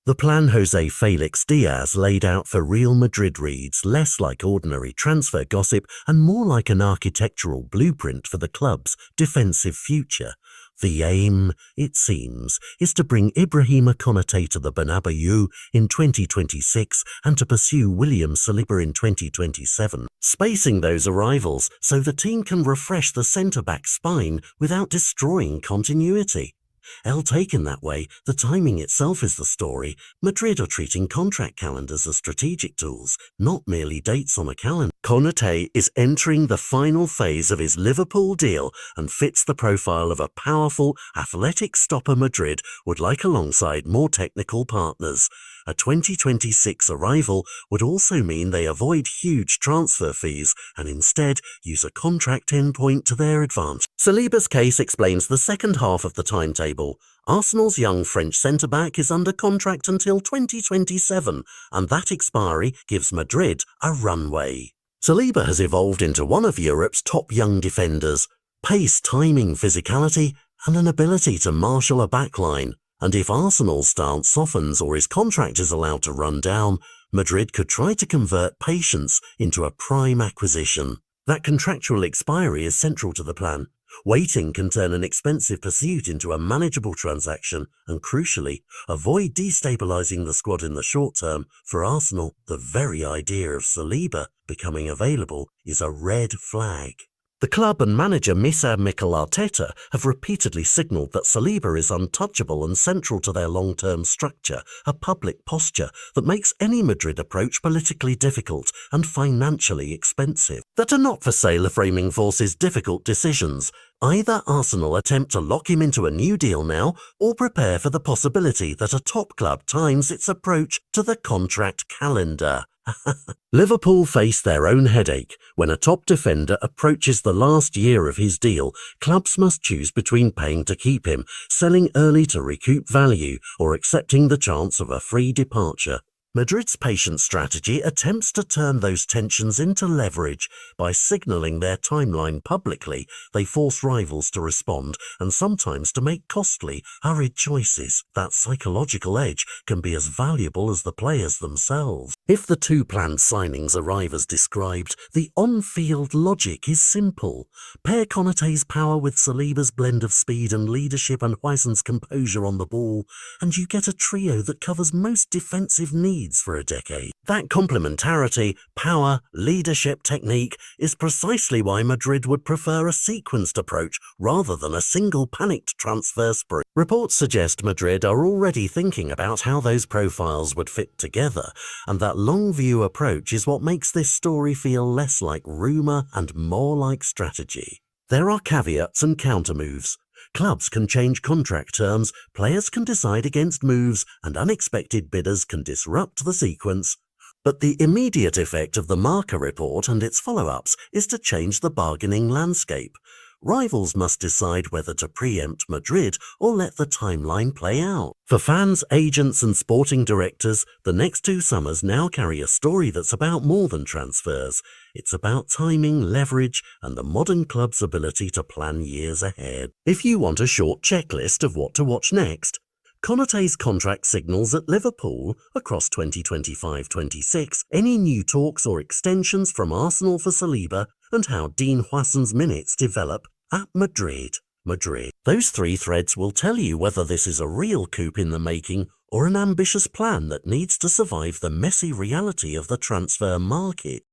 The plan Jose Felix Diaz laid out for Real Madrid reads less like ordinary transfer gossip and more like an architectural blueprint for the club's defensive future. The aim, it seems, is to bring Ibrahima Konaté to the Bernabeu in 2026 and to pursue William Saliba in 2027, spacing those arrivals so the team can refresh the centre-back spine without destroying continuity. Taken that way, the timing itself is the story. Madrid are treating contract calendars as strategic tools, not merely dates on a calendar. Konaté is entering the final phase of his Liverpool deal and fits the profile of a powerful, athletic stopper Madrid would like alongside more technical partners. A 2026 arrival would also mean they avoid huge transfer fees and instead use a contract endpoint to their advantage. Saliba's case explains the second half of the timetable. Arsenal's young French centre-back is under contract until 2027, and that expiry gives Madrid a runway. Saliba has evolved into one of Europe's top young defenders. Pace, timing, physicality, and an ability to marshal a backline. And if Arsenal's stance softens or his contract is allowed to run down, Madrid could try to convert patience into a prime acquisition. That contractual expiry is central to the plan. Waiting can turn an expensive pursuit into a manageable transaction and, crucially, avoid destabilising the squad in the short term. For Arsenal, the very idea of Saliba becoming available is a red flag. The club and manager Mikel Arteta have repeatedly signalled that Saliba is untouchable and central to their long-term structure, a public posture that makes any Madrid approach politically difficult and financially expensive. That are not for sale framing forces difficult decisions. Either Arsenal attempt to lock him into a new deal now or prepare for the possibility that a top club times its approach to the contract calendar. Liverpool face their own headache. When a top defender approaches the last year of his deal, clubs must choose between paying to keep him, selling early to recoup value, or accepting the chance of a free departure. Madrid's patient strategy attempts to turn those tensions into leverage. By signalling their timeline publicly, they force rivals to respond and sometimes to make costly, hurried choices. That psychological edge can be as valuable as the players themselves. If the two planned signings arrive as described, the on-field logic is simple. Pair Konaté's power with Saliba's blend of speed and leadership and Huijsen's composure on the ball, and you get a trio that covers most defensive needs for a decade. That complementarity, power, leadership, technique is precisely why Madrid would prefer a sequenced approach rather than a single panicked transfer spree. Reports suggest Madrid are already thinking about how those profiles would fit together, and that long-view approach is what makes this story feel less like rumour and more like strategy. There are caveats and countermoves. Clubs can change contract terms, players can decide against moves, and unexpected bidders can disrupt the sequence. But the immediate effect of the Marca report and its follow-ups is to change the bargaining landscape. Rivals must decide whether to preempt Madrid or let the timeline play out. For fans, agents and sporting directors, the next 2 summers now carry a story that's about more than transfers. It's about timing, leverage, and the modern club's ability to plan years ahead. If you want a short checklist of what to watch next, Konaté's contract signals at Liverpool across 2025-26, any new talks or extensions from Arsenal for Saliba, and how Dean Huijsen's minutes develop at Madrid. Those 3 threads will tell you whether this is a real coup in the making or an ambitious plan that needs to survive the messy reality of the transfer market.